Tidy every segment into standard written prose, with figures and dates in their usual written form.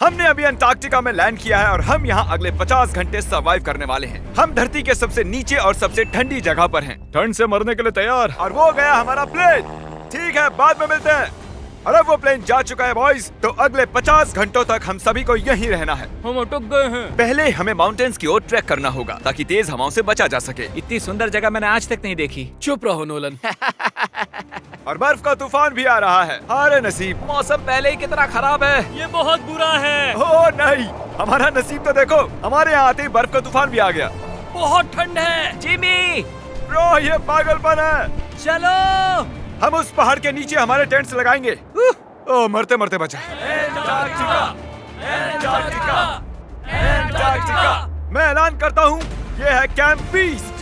हमने अभी अंटार्कटिका में लैंड किया है और हम यहाँ अगले 50 घंटे सर्वाइव करने वाले हैं। हम धरती के सबसे नीचे और सबसे ठंडी जगह पर हैं। ठंड से मरने के लिए तैयार। और वो गया हमारा प्लेन। ठीक है, बाद में मिलते हैं। अरे वो प्लेन जा चुका है बॉयज। तो अगले 50 घंटों तक हम सभी को यहीं रहना है। हम अटक गए हैं। पहले हमें माउंटेन्स की ओर ट्रैक करना होगा ताकि तेज हवाओं से बचा जा सके। इतनी सुंदर जगह मैंने आज तक नहीं देखी। चुप रहो नोलन। और बर्फ का तूफान भी आ रहा है। अरे नसीब, मौसम पहले ही कितना खराब है। ये बहुत बुरा है। ओ नहीं, हमारा नसीब तो देखो, हमारे यहाँ आते ही बर्फ का तूफान भी आ गया। बहुत ठंड है। जिमी, ब्रो ये पागलपन है। चलो। हम उस पहाड़ के नीचे हमारे टेंट्स लगाएंगे। ओ मरते मरते बचा। मैं ऐलान करता हूँ, ये है कैंप बीस्ट।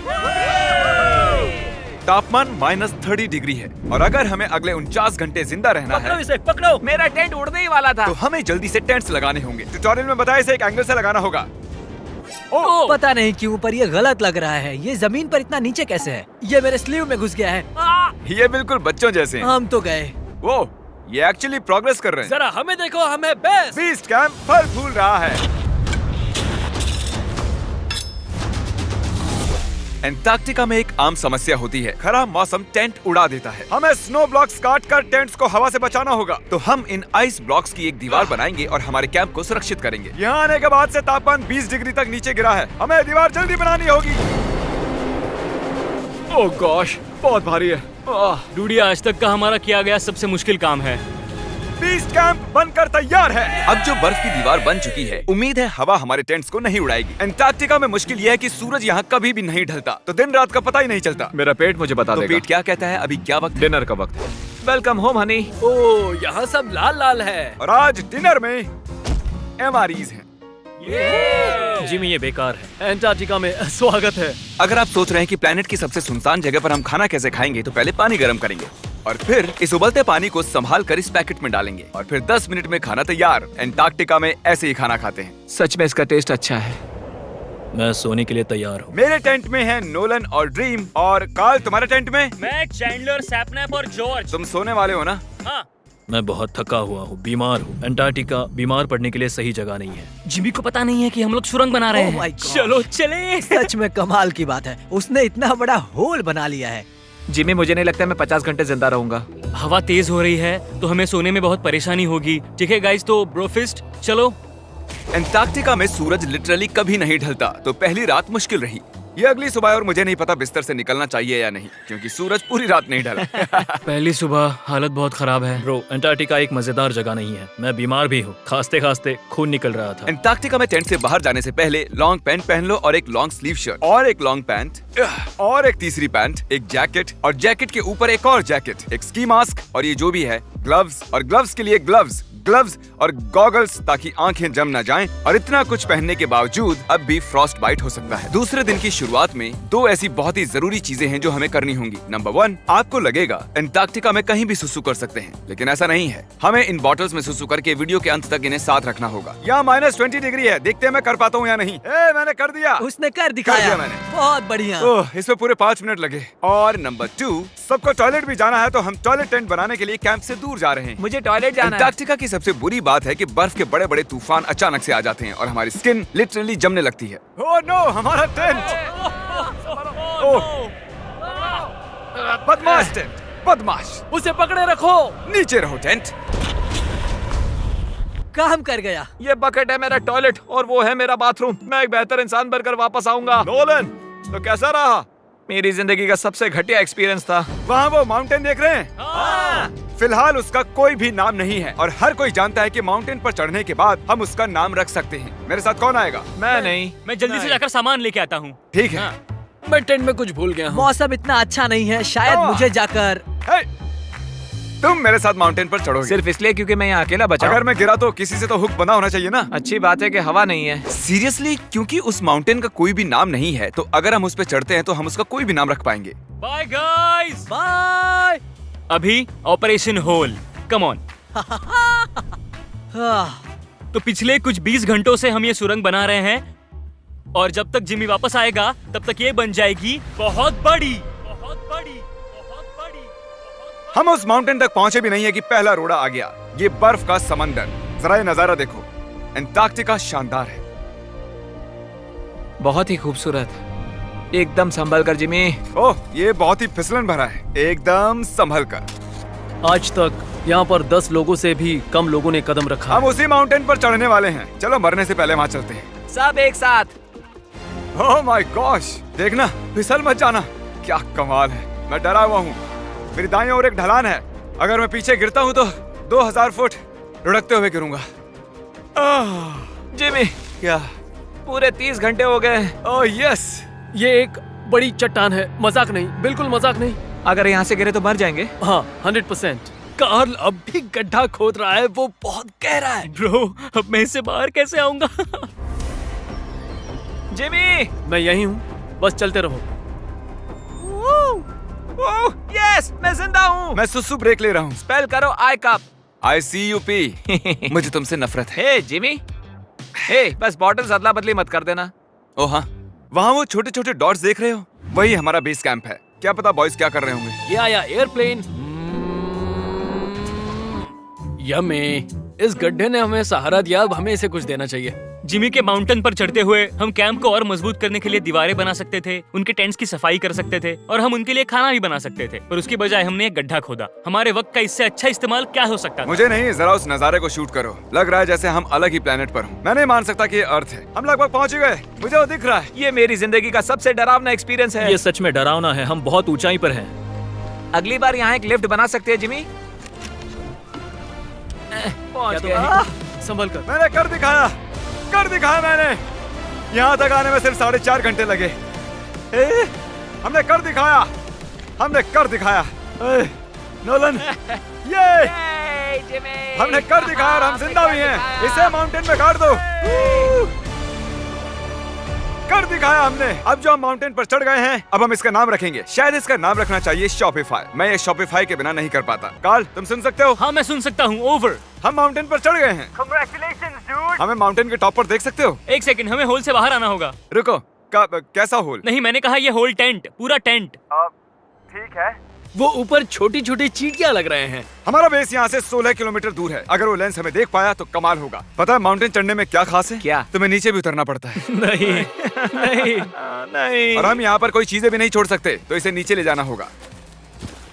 तापमान -30 डिग्री है और अगर हमें अगले 49 घंटे जिंदा रहना है, इसे पकड़ो। मेरा टेंट उड़ने ही वाला था। तो हमें जल्दी से टेंट्स लगाने होंगे। ट्यूटोरियल में बताया इसे एक एंगल से लगाना होगा। पता नहीं क्यों पर ये गलत लग रहा है। ये जमीन पर इतना नीचे कैसे है? ये मेरे स्लीव में घुस गया है। ये बिल्कुल बच्चों जैसे हैं। हम तो गए। वो ये एक्चुअली प्रोग्रेस कर रहे हैं। जरा हमें देखो, हमें बेस्ट। बीस्ट कैंप फल फूल रहा है। एंटार्कटिका में एक आम समस्या होती है, खराब मौसम टेंट उड़ा देता है। हमें स्नो ब्लॉक्स काट कर टेंट्स को हवा से बचाना होगा। तो हम इन आइस ब्लॉक्स की एक दीवार बनाएंगे और हमारे कैंप को सुरक्षित करेंगे। यहाँ आने के बाद से तापमान 20 डिग्री तक नीचे गिरा है। हमें दीवार जल्दी बनानी होगी। ओह गॉश, बहुत भारी है। डूडी, आज तक का हमारा किया गया सबसे मुश्किल काम है। बीस्ट कैंप बनकर तैयार है। अब जो बर्फ की दीवार बन चुकी है, उम्मीद है हवा हमारे टेंट्स को नहीं उड़ाएगी। एंटार्कटिका में मुश्किल यह है कि सूरज यहाँ कभी भी नहीं ढलता, तो दिन रात का पता ही नहीं चलता। मेरा पेट मुझे बता तो देगा। पेट क्या कहता है? अभी क्या वक्त है? डिनर का वक्त है। Welcome home Honey. ओह, यहाँ सब लाल लाल है। और आज डिनर में MREs हैं। जिमी, ये बेकार है। एंटार्कटिका में स्वागत है। अगर आप सोच रहे हैं कि प्लेनेट की सबसे सुनसान जगह पर हम खाना कैसे खाएंगे, तो पहले पानी गर्म करेंगे और फिर इस उबलते पानी को संभाल कर इस पैकेट में डालेंगे और फिर 10 मिनट में खाना तैयार। एंटार्कटिका में ऐसे ही खाना खाते हैं। सच में इसका टेस्ट अच्छा है। मैं सोने के लिए तैयार हूँ। मेरे टेंट में है नोलन और ड्रीम। और कार्ल, तुम्हारे टेंट में? मैं, चैंडलर, सैपनैप और जॉर्ज। तुम सोने वाले हो ना? हाँ। मैं बहुत थका हुआ हूँ, बीमार हूँ। एंटार्कटिका बीमार पड़ने के लिए सही जगह नहीं है। जिमी को पता नहीं है कि हम लोग सुरंग बना रहे Oh my हैं। God. चलो चले। सच में कमाल की बात है, उसने इतना बड़ा होल बना लिया है। जिमी, मुझे नहीं लगता मैं 50 घंटे जिंदा रहूंगा। हवा तेज हो रही है तो हमें सोने में बहुत परेशानी होगी। ठीक है गाइस, तो ब्रोफिस्ट चलो। एंटार्कटिका में सूरज लिटरली कभी नहीं ढलता, तो पहली रात मुश्किल रही। ये अगली सुबह और मुझे नहीं पता बिस्तर से निकलना चाहिए या नहीं, क्योंकि सूरज पूरी रात नहीं ढला। पहली सुबह हालत बहुत खराब है। ब्रो, एंटार्कटिका एक मजेदार जगह नहीं है। मैं बीमार भी हूँ, खांसते खांसते खून निकल रहा था। एंटार्कटिका में टेंट से बाहर जाने से पहले लॉन्ग पैंट पहन लो और एक लॉन्ग स्लीव शर्ट और एक लॉन्ग पैंट और एक तीसरी पैंट, एक जैकेट और जैकेट के ऊपर एक और जैकेट, एक स्की मास्क और ये जो भी है ग्लव्स और ग्लव्स के लिए ग्लव्स और गॉगल्स ताकि आंखें जम न जाएं। और इतना कुछ पहनने के बावजूद अब भी फ्रॉस्ट बाइट हो सकता है। दूसरे दिन की शुरुआत में 2 ऐसी बहुत ही जरूरी चीजें हैं जो हमें करनी होंगी। नंबर 1, आपको लगेगा एंटार्कटिका में कहीं भी सुसु कर सकते हैं, लेकिन ऐसा नहीं है। हमें इन बॉटल्स में सुसु करके वीडियो के अंत तक इन्हें साथ रखना होगा। यहाँ -20 डिग्री है, देखते हैं मैं कर पाता हूँ या नहीं। मैंने कर दिया। उसने कर दिखाया। दिया मैंने। बहुत बढ़िया। ओह, इसमें पूरे 5 मिनट लगे। और नंबर 2, सबको टॉयलेट भी जाना है, तो हम टॉयलेट टेंट बनाने के लिए कैंप से दूर जा रहे हैं। मुझे टॉयलेट जाना है। एंटार्कटिका की सबसे बुरी बात है कि बर्फ के बड़े बड़े तूफान अचानक से आ जाते हैं और हमारी स्किन लिटरली जमने लगती है। ओह नो, हमारा टेंट! ओह, बदमाश टेंट, बदमाश! उसे पकड़े रखो। नीचे रहो टेंट। काम कर गया। ये बकेट है मेरा टॉयलेट और वो है मेरा बाथरूम। मैं एक बेहतर इंसान बनकर वापस आऊंगा। नोलन, तो कैसा रहा? मेरी जिंदगी का सबसे घटिया एक्सपीरियंस था। वहाँ वो माउंटेन देख रहे हैं? हाँ। फिलहाल उसका कोई भी नाम नहीं है और हर कोई जानता है कि माउंटेन पर चढ़ने के बाद हम उसका नाम रख सकते हैं। मेरे साथ कौन आएगा? मैं नहीं। मैं जल्दी से जाकर सामान लेके आता हूँ। ठीक है। मैं टेंट में कुछ भूल गया हूँ। मौसम इतना अच्छा नहीं है, शायद मुझे जाकर। हे, तुम मेरे साथ माउंटेन पर चढ़ोगे सिर्फ इसलिए क्योंकि मैं यहाँ अकेला बचा हूँ। अगर मैं गिरा तो किसी से तो हुक बंधा होना चाहिए ना। अच्छी बात है कि हवा नहीं है। सीरियसली, क्योंकि उस माउंटेन का कोई भी नाम नहीं है, तो अगर हम उस पे चढ़ते हैं तो हम उसका कोई भी नाम रख पाएंगे। Bye guys. बाय। अभी ऑपरेशन होल, कम ऑन। तो पिछले कुछ 20 घंटों से हम ये सुरंग बना रहे हैं और जब तक जिमी वापस आएगा तब तक ये बन जाएगी बहुत बड़ी, बहुत बड़ी, बहुत बड़ी। हम उस माउंटेन तक पहुंचे भी नहीं है कि पहला रोड़ा आ गया। ये बर्फ का समंदर, जरा ये नजारा देखो। एंटार्क्टिका शानदार है। बहुत ही खूबसूरत, एकदम संभल कर जिमी। ओह, ये बहुत ही फिसलन भरा है, एकदम संभल कर। आज तक यहाँ पर 10 लोगों से भी कम लोगों ने कदम रखा हम है। उसी माउंटेन पर चढ़ने वाले हैं। चलो मरने से पहले वहाँ चलते हैं। सब एक साथ। ओह माय गॉश, देखना, फिसल मत जाना। क्या कमाल है। मैं डरा हुआ हूँ। मेरी दाईं ओर एक ढलान है। अगर मैं पीछे गिरता हूँ तो 2000 फुट लुढ़कते हुए गिरूंगा। जिमी, क्या? पूरे 30 घंटे हो गए। Oh yes. ये एक बड़ी चट्टान है, मजाक नहीं, बिल्कुल मजाक नहीं। अगर यहाँ से गिरे तो मर जाएंगे। हाँ, 100%। कार्ल अब भी गड्ढा खोद रहा है, वो बहुत गहरा है। ब्रो, अब मैं इससे बाहर कैसे आऊंगा? जिमी, मैं यही हूँ, बस चलते रहो। यस, मैं जिंदा हूँ। मैं सुसु ब्रेक ले रहा हूँ। स्पेल करो आई कप। ICUP। मुझे तुमसे नफरत है। हे जिमी, हे बस बॉटल्स अदला बदली मत कर देना। ओ हाँ, वहाँ वो छोटे छोटे डॉट्स देख रहे हो? वही हमारा बेस कैंप है। क्या पता बॉयज क्या कर रहे होंगे। ये आया एयरप्लेन। यम्मी, इस गड्ढे ने हमें सहारा दिया, अब हमें इसे कुछ देना चाहिए। जिमी के माउंटेन पर चढ़ते हुए हम कैंप को और मजबूत करने के लिए दीवारें बना सकते थे, उनके टेंट्स की सफाई कर सकते थे और हम उनके लिए खाना भी बना सकते थे, पर उसकी बजाय हमने एक गड्ढा खोदा। हमारे वक्त का इससे अच्छा इस्तेमाल क्या हो सकता था? मुझे नहीं, जरा उस नजारे को शूट करो। लग रहा है जैसे हम अलग ही प्लेनेट पर हूँ। मैं नहीं मान सकता कि ये अर्थ है। हम लगभग पहुँच गए। मुझे वो दिख रहा है। ये मेरी जिंदगी का सबसे डरावना एक्सपीरियंस है। ये सच में डरावना है, हम बहुत ऊंचाई पर हैं। अगली बार यहाँ एक लिफ्ट बना सकते हैं जिमी। पहुंच क्या गए। संभल कर। मैंने कर दिखाया, कर दिखाया मैंने। यहाँ तक आने में सिर्फ 4.5 घंटे लगे। हमने कर दिखाया, हमने कर दिखाया। नोलन, ये जिमी, हमने कर दिखाया और हम जिंदा भी हैं। इसे माउंटेन में गाड़ दो। कर दिखाया हमने। अब जो हम माउंटेन पर चढ़ गए हैं, अब हम इसका नाम रखेंगे। शायद इसका नाम रखना चाहिए शॉपिफाई। मैं ये शॉपिफाई के बिना नहीं कर पाता। कार्ल, तुम सुन सकते हो? हाँ, मैं सुन सकता हूँ। ओवर। हम माउंटेन पर चढ़ गए हैं। Congratulations, dude। हमें माउंटेन के टॉप पर देख सकते हो? एक सेकंड, हमें होल से बाहर आना होगा। रुको, कैसा होल? नहीं, मैंने कहा ये होल टेंट, पूरा टेंट। ठीक है। वो ऊपर छोटी छोटी चींटियां लग रहे हैं। हमारा बेस यहाँ से 16 किलोमीटर दूर है। अगर वो लेंस हमें देख पाया तो कमाल होगा। पता है माउंटेन चढ़ने में क्या खास है? क्या? तुम्हें नीचे भी उतरना पड़ता है। नहीं नहीं, नहीं। और हम यहाँ पर कोई चीजें भी नहीं छोड़ सकते, तो इसे नीचे ले जाना होगा।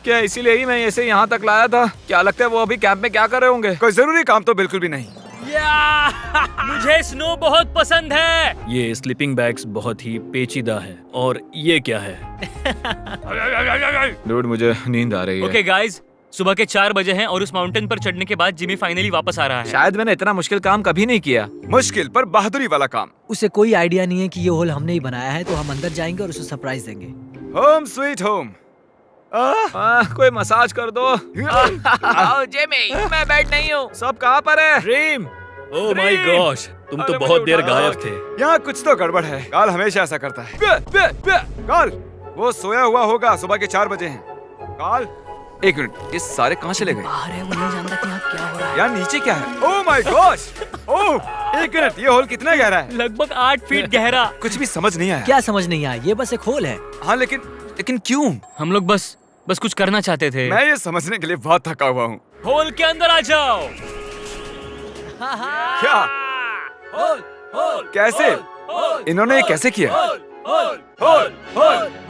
क्या इसीलिए ही मैं इसे यहाँ तक लाया था? क्या लगता है वो अभी कैंप में क्या कर रहे होंगे? कोई जरूरी काम तो बिल्कुल भी नहीं। मुझे स्नो बहुत पसंद है। ये स्लीपिंग बैग्स बहुत ही पेचीदा है। और ये क्या है? डूड, मुझे नींद आ रही है। ओके गाइज, सुबह के 4 बजे हैं और उस माउंटेन पर चढ़ने के बाद जिमी फाइनली वापस आ रहा है। शायद मैंने इतना मुश्किल काम कभी नहीं किया। मुश्किल पर बहादुरी वाला काम। उसे कोई आइडिया नहीं है कि ये होल हमने ही बनाया है, तो हम अंदर जाएंगे और उसे सरप्राइज देंगे। Home sweet home. कोई मसाज कर दो। आओ जिमी, मैं बैठ नहीं हूँ। सब कहाँ पर है? ड्रीम, ओह माय गॉश, तुम तो बहुत देर गायब थे। यहाँ कुछ तो गड़बड़ है। काल हमेशा ऐसा करता है। काल, वो सोया हुआ होगा। सुबह के 4 बजे हैं। काल, एक मिनट, ये सारे कहाँ चले गए? बाहर है, वो नहीं जानता कि यहाँ क्या हो रहा है। यार नीचे क्या है? Oh my gosh! ओह, एक मिनट, ये होल कितना गहरा है? लगभग 8 फीट गहरा। कुछ भी समझ नहीं आया। क्या समझ नहीं आया? ये बस एक होल है। हाँ, लेकिन क्यों? हम लोग बस कुछ करना चाहते थे। मैं ये समझने के लिए बहुत थका हुआ हूँ। होल के अंदर आ जाओ। क्या? कैसे? इन्होंने ये कैसे किया?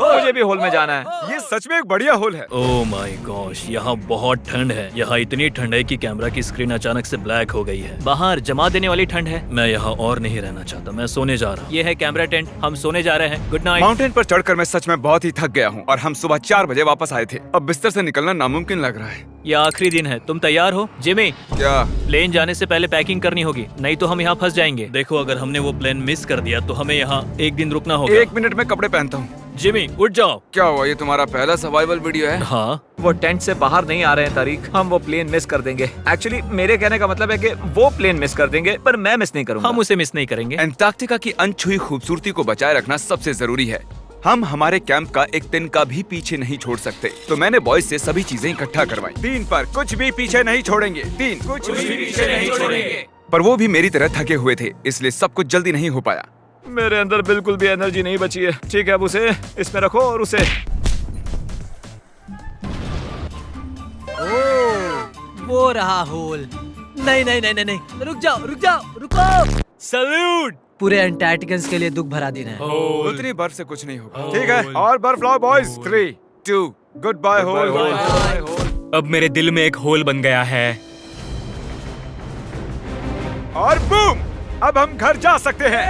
मुझे भी होल में जाना है। ये सच में एक बढ़िया होल है। ओह माय गॉश, यहाँ बहुत ठंड है। यहाँ इतनी ठंड है कि कैमरा की स्क्रीन अचानक से ब्लैक हो गई है। बाहर जमा देने वाली ठंड है। मैं यहाँ और नहीं रहना चाहता, मैं सोने जा रहा हूँ। ये है कैमरा टेंट, हम सोने जा रहे हैं। Good night. माउंटेन पर चढ़कर मैं सच में बहुत ही थक गया हूँ और हम सुबह 4 बजे वापस आए थे। अब बिस्तर से निकलना नामुमकिन लग रहा है। ये आखिरी दिन है, तुम तैयार हो? जिमी, क्या? प्लेन जाने से पहले पैकिंग करनी होगी, नहीं तो हम यहाँ फंस जाएंगे। देखो, अगर हमने वो प्लेन मिस कर दिया तो हमें यहाँ एक दिन रुकना होगा। 1 मिनट में कपड़े पहनता हूँ। जिमी, उठ जाओ। क्या हुआ? ये तुम्हारा पहला सर्वाइवल वीडियो है? हाँ, वो टेंट से बाहर नहीं आ रहे हैं तारीख। हम वो प्लेन मिस कर देंगे। एक्चुअली मेरे कहने का मतलब है कि वो प्लेन मिस कर देंगे, पर मैं मिस नहीं करूंगा। हम उसे मिस नहीं करेंगे। एंटार्क्टिका की अनछुई खूबसूरती को बचाए रखना सबसे जरूरी है। हम हमारे कैंप का एक दिन का भी पीछे नहीं छोड़ सकते, तो मैंने बॉयज से सभी चीजें इकट्ठा करवाई। 3 पर कुछ भी पीछे नहीं छोड़ेंगे। 3 कुछ भी पीछे नहीं छोड़ेंगे। पर वो भी मेरी तरह थके हुए थे, इसलिए सब कुछ जल्दी नहीं हो पाया। मेरे अंदर बिल्कुल भी एनर्जी नहीं बची है। ठीक है, अब उसे इसमें रखो और उसे। वो रहा होल। नहीं नहीं नहीं नहीं नहीं, रुक जाओ रुको। सल्यूट। पूरे अंटार्कटिकन्स के लिए दुख भरा दिन है। उतनी बर्फ से कुछ नहीं होगा। ठीक है, और बर्फ लाओ बॉयज। 3, 2, good bye whole. अब मेरे दिल में एक होल बन गया है। और बूम, अब हम घर जा सकते हैं।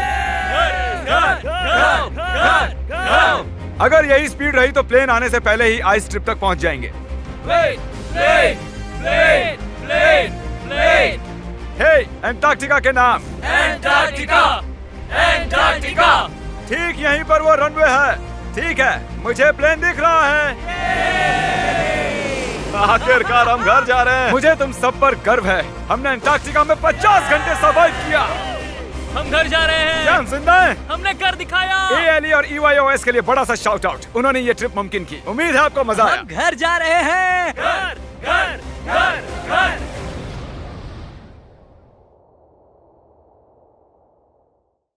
अगर यही स्पीड रही तो प्लेन आने से पहले ही आइस स्ट्रिप तक पहुंच जाएंगे। हे, अंटार्कटिका के नाम। एंटार्क्टिका। ठीक यहीं पर वो रनवे है। ठीक है, मुझे प्लेन दिख रहा है। आखिरकार हम घर जा रहे हैं। मुझे तुम सब पर गर्व है। हमने अंटार्कटिका में 50 घंटे सर्वाइव किया। हम घर जा रहे हैं। क्या हम जिंदा हैं? हमने कर दिखाया। ALE और EYOS के लिए बड़ा सा शाउट आउट। उन्होंने ये ट्रिप मुमकिन की। उम्मीद है आपको मजा आया। हम घर जा रहे हैं। घर घर घर घर